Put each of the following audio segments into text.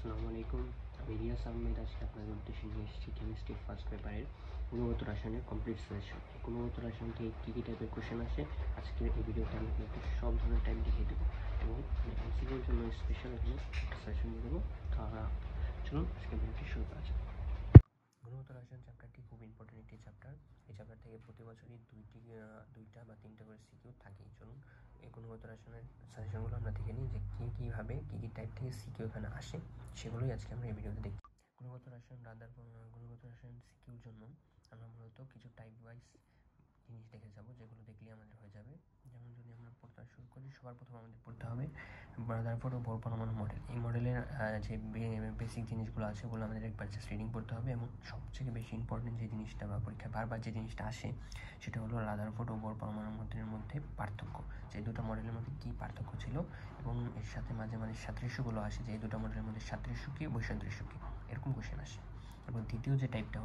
আসসালামু আলাইকুম। আমি রিয়াজ আহমেদ আজকে আপনাদের উদ্দেশ্যে নিয়ে এসেছি কেমিস্ট্রি ফার্স্ট পেপারের গুণগত রসায়নের কমপ্লিট সলিউশন। এই গুণগত রসায়ন থেকে কী কী টাইপের কোশ্চেন আসে আজকের এই ভিডিওতে আমি আপনাকে সব ধরনের টাইপ দেখিয়ে দেবো এবং আমি এমসিকিউর জন্য স্পেশাল এখানে একটা সাজেশন দিয়ে দেবো। চলুন আজকে ভিডিওটি শুরু করা যাক। গুণগত রসায়ন চ্যাপ্টারটি খুব ইম্পর্টেন্ট একটি চ্যাপ্টার। এই চ্যাপ্টার থেকে প্রতি বছরই দুইটা বা তিনটা করে সিকিউ থাকেই। চলুন এই গুণগত রসায়নের সাজেশনগুলো আমরা দেখে নিই যে কীভাবে কী টাইপ থেকে সিকিউ এখানে আসে, সেগুলোই আজকে আমরা এই ভিডিওতে দেখি। গুণগত রসায়ন সিকিউর জন্য আমরা মূলত কিছু টাইপ ওয়াইজ জিনিস দেখে যাব, যেগুলো দেখলে আমাদের হয়ে যাবে। যেমন যদি আমরা পড়তে শুরু করি, সবার প্রথমে আমাদের পড়তে হবে রাদারফোর্ড ও বোর পরমাণু মডেল। এই মডেলের যে বেসিক জিনিসগুলো আছে ওগুলো আমাদের একবার জাস্ট রিডিং পড়তে হবে। এবং সবথেকে বেশি ইম্পর্টেন্ট যে জিনিসটা বা পরীক্ষায় বারবার যে জিনিসটা আসে সেটা হলো রাদারফোর্ড ও বোর পরমাণু মডেলের মধ্যে পার্থক্য, যে দুটো মডেলের মধ্যে কী পার্থক্য ছিল, এবং এর সাথে মাঝে মাঝে সাদৃশ্যগুলো আসে, যে এই দুটো মডেলের মধ্যে সাদৃশ্য কী বৈসাদৃশ্য কী, এরকম কোশ্চেন আসে। এবং দ্বিতীয় টাইপটা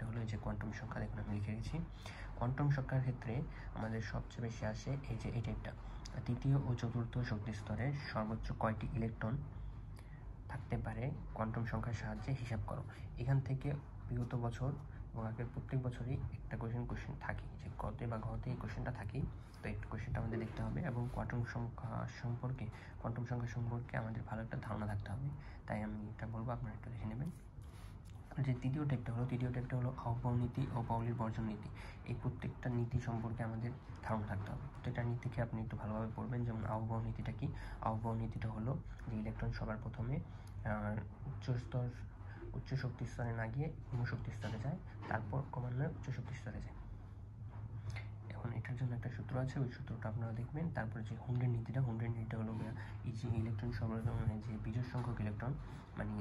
হলো যে কোয়ান্টাম সংখ্যা। দেখুন আমি লিখে রেখেছি। কোয়ান্টাম সংখ্যার ক্ষেত্রে আমাদের সবচেয়ে বেশি আসে এই টাইপটা, তৃতীয় ও চতুর্থ শক্তি স্তরে সর্বোচ্চ কয়টি ইলেকট্রন থাকতে পারে কোয়ান্টাম সংখ্যার সাহায্যে হিসাব করো। এখান থেকে বিগত বছর এবং আগের প্রত্যেক বছরই একটা কোশ্চেন থাকে, যে গতে বা ঘতে এই কোশ্চেনটা থাকেই। তো এই কোশ্চেনটা আমাদের দেখতে হবে এবং কোয়ান্টাম সংখ্যা সম্পর্কে আমাদের ভালো একটা ধারণা থাকতে হবে। তাই আমি এটা বলবো, আপনারা একটু দেখে নেবেন। যে তৃতীয় টাইপটা হলো আহ্বান নীতি ও পাউলির বর্জন নীতি। এই প্রত্যেকটা নীতি সম্পর্কে আমাদের ধারণা থাকতে হবে। প্রত্যেকটা নীতিকে আপনি একটু ভালোভাবে পড়বেন। যেমন আহ্বান নীতিটা কি? আহ্বান নীতিটা হলো যে ইলেকট্রন সবার প্রথমে উচ্চ শক্তি স্তরে না গিয়ে নিম্ন শক্তি স্তরে যায়, তারপর ক্রমান্বয়ে উচ্চ শক্তি স্তরে যায়। এখন এটার জন্য একটা সূত্র আছে, ওই সূত্রটা আপনারা দেখবেন। তারপরে যে হুন্ডের নীতিটা হলো এই যে ইলেকট্রন যে বিজোড় সংখ্যক ইলেকট্রন, মানে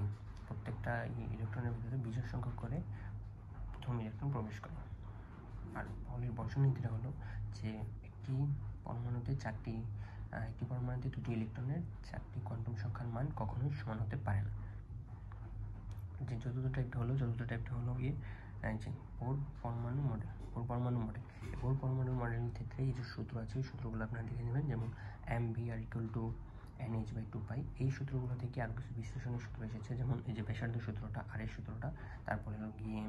প্রত্যেকটা ইলেকট্রনের ভিতরে বিজোড় সংখ্যক করে প্রথম ইলেকট্রন প্রবেশ করে। আর পাউলির বর্জন নীতিটা হলো যে একটি পরমাণুতে দুটি ইলেকট্রনের চারটি কোয়ান্টাম সংখ্যার মান কখনোই সমান হতে পারে না। যে চতুর্থ টাইপটা হলো যে বোর পরমাণু মডেল। এই বোর পরমাণু মডেলের ক্ষেত্রে এই যে সূত্র আছে, ওই সূত্রগুলো আপনারা দেখে নেবেন। যেমন MV= NH/2π। এই সূত্রগুলো থেকে আরও কিছু বিশ্লেষণের সূত্র এসেছে, যেমন এই যে ব্যাসার্ধ সূত্রটা আর এই সূত্রটা, তারপরে হলো গিয়ে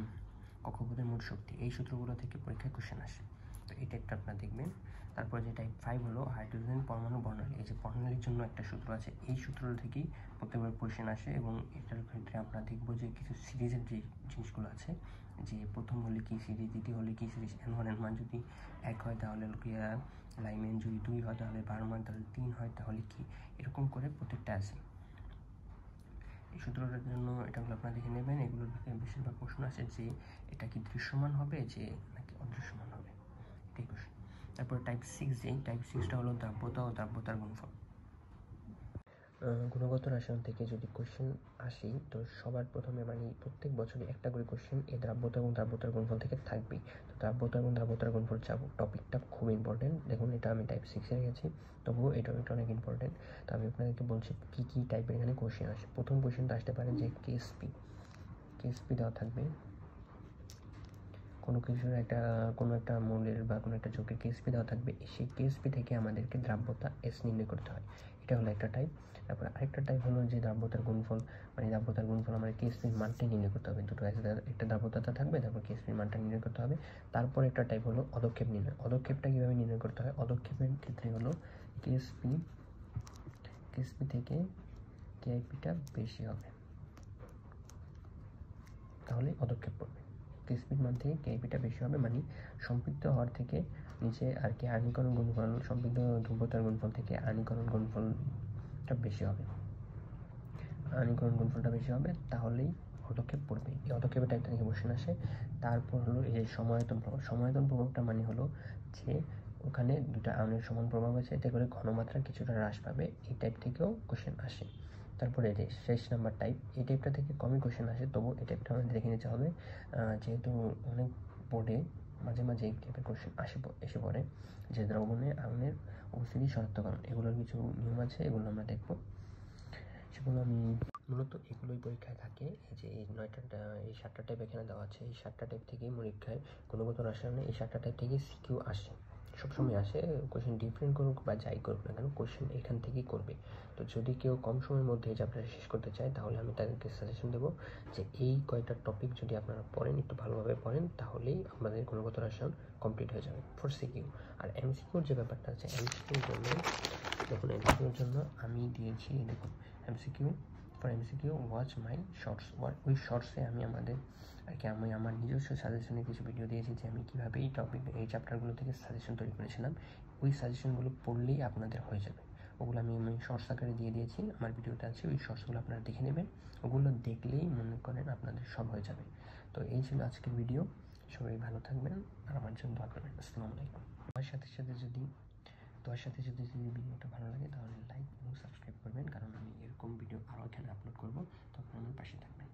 কক্ষপথের মোট শক্তি। এই সূত্রগুলো থেকে পরীক্ষায় কোশ্চেন আসে। তো এই টাইপটা আপনারা দেখবেন। তারপরে যে টাইপ 5 হলো হাইড্রোজেন পরমাণু বর্ণালী। এই যে বর্ণালীর জন্য একটা সূত্র আছে, এই সূত্র থেকেই প্রত্যেকবার কোশ্চেন আসে। এবং এটার ক্ষেত্রে আমরা দেখবো যে কিছু সিরিজের যে জিনিসগুলো আছে, যে প্রথম হলে কি সিরিজ, দ্বিতীয় হলে কি সিরিজ, N1 এর মান যদি 1 হয় তাহলে লাইমেন, যদি 2 হয় তাহলে বারমান, তাহলে 3 হয় তাহলে কি, এরকম করে প্রত্যেকটা আছে। এই সূত্রটার জন্য এটাগুলো আপনারা দেখে নেবেন। এগুলোর বেশিরভাগ প্রশ্ন আসে যে এটা কি দৃশ্যমান হবে নাকি অদৃশ্যমান হবে, এটাই প্রশ্ন। তারপর টাইপ 6টা হলো দ্রাব্যতা ও দ্রাব্যতার গুণফল। গুণগত রসায়ন থেকে যদি কোশ্চেন আসি, তো সবার প্রথমে প্রত্যেক বছরই একটা করে কোশ্চেন এই দ্রাব্যতা এবং দ্রাব্যতার গুণফল থেকে থাকবেই। তো দ্রাব্যতা এবং দ্রাব্যতার গুণফল টপিকটা খুব ইম্পর্টেন্ট। দেখুন এটা আমি টাইপ 6-এ রেখেছি, তবুও এটা অনেক ইম্পর্টেন্ট। তো আমি আপনাদেরকে বলছি কী টাইপের এখানে কোশ্চেন আসে। প্রথম কোশ্চেনটা আসতে পারে যে কেএসপি দেওয়া থাকবে। কোনো একটা মৌলের বা কোনো একটা যৌগের কেএসপি দেওয়া থাকবে। সেই কেএসপি থেকে আমাদেরকে দ্রাব্যতা S নির্ণয় করতে হয়। এটা হলো একটা টাইপ। তারপর আরেকটা টাইপ হলো যে দ্রাব্যতার গুণফল আমাদের কেএসপির মানটা নির্ণয় করতে হবে। দুটো একটা দ্রাব্যতা থাকবে, তারপর কেএসপির মানটা নির্ণয় করতে হবে। তারপর একটা টাইপ হলো অদক্ষেপ নির্ণয়। অদক্ষেপটা কীভাবে নির্ণয় করতে হয়? অদক্ষেপের ক্ষেত্রে হলো কেএসপি থেকে কেআইপিটা বেশি হবে, তাহলে অদক্ষেপ পড়বে। কেএসপির মান থেকে কেআইপিটা বেশি হবে, মানে সম্পৃক্ত হওয়ার থেকে নিচে আর কি আয়নীকরণ গুণফল, সম্পৃক্ত ধ্রুবতার গুণফল থেকে আয়নীকরণ গুণফলটা বেশি হবে। তাহলেই পদক্ষেপ পড়বে। এই পদক্ষেপের টাইপটা থেকে কোশ্চেন আসে। তারপর হলো এই যে সমায়তন প্রভাবটা মানে হলো যে ওখানে দুটো আয়নের সমান প্রভাব আছে, এতে করে ঘনমাত্রা কিছুটা হ্রাস পাবে। এই টাইপ থেকেও কোশ্চেন আসে। তারপরে এই যে শেষ নাম্বার টাইপ, এই টাইপটা থেকে কমই কোশ্চেন আসে, তবু এই টাইপটা আমাদের দেখে নিতে হবে। যেহেতু অনেক বোর্ডে মাঝে মাঝে এই টাইপের কোশ্চেন এসে পড়ে, যে দ্রবণে আয়নের উপস্থিতি শনাক্তকরণ, এগুলোর কিছু নিয়ম আছে, এগুলো আমরা দেখব। সেগুলো আমি মূলত এগুলোই পরীক্ষায় থাকে। এই যে এই 7টা টাইপ এখানে দেওয়া আছে, এই 7টা টাইপ থেকেই পরীক্ষায় গুণগত রসায়নে এই 7টা টাইপ থেকেই সিকিউ আসে। সবসময় আসে, কোশ্চেন ডিফারেন্ট করুক বা যাই করুক না কেন, কোশ্চেন এখান থেকেই করবে। তো যদি কেউ কম সময়ের মধ্যে এই চ্যাপ্টারটা শেষ করতে চায়, তাহলে আমি তাদেরকে সাজেশন দেবো যে এই কয়টা টপিক যদি আপনারা পড়েন, একটু ভালোভাবে পড়েন, তাহলেই আমাদের গুণগত রসায়ন কমপ্লিট হয়ে যাবে ফর সিকিউ। আর এমসিকিউর যে ব্যাপারটা আছে, এমসিকিউর জন্য দেখুন, এমসিকিউর জন্য আমি দিয়েছি, দেখুন MCQ for MCQ watch my shorts. ওই শর্টসে আমি আমি আমার নিজস্ব সাজেশনের কিছু ভিডিও দিয়েছি যে আমি কীভাবে এই চ্যাপ্টারগুলো থেকে সাজেশন তৈরি করেছিলাম। ওই সাজেশনগুলো পড়লেই আপনাদের হয়ে যাবে। ওগুলো আমি শর্টস আকারে দিয়ে দিয়েছি, আমার ভিডিওতে আছে, ওই শর্টসগুলো আপনারা দেখে নেবেন। ওগুলো দেখলেই মনে করেন আপনাদের সব হয়ে যাবে। তো এই ছিল আজকের ভিডিও। সবাই ভালো থাকবেন আর আমার জন্য দোয়া করবেন। আসসালামু আলাইকুম। আমার সাথে যদি ভিডিওটা ভালো লাগে, তাহলে লাইক এবং সাবস্ক্রাইব করবেন, কারণ আমি এরকম ভিডিও আরও এখানে আপলোড করবো, তখন আমার পাশে থাকবেন।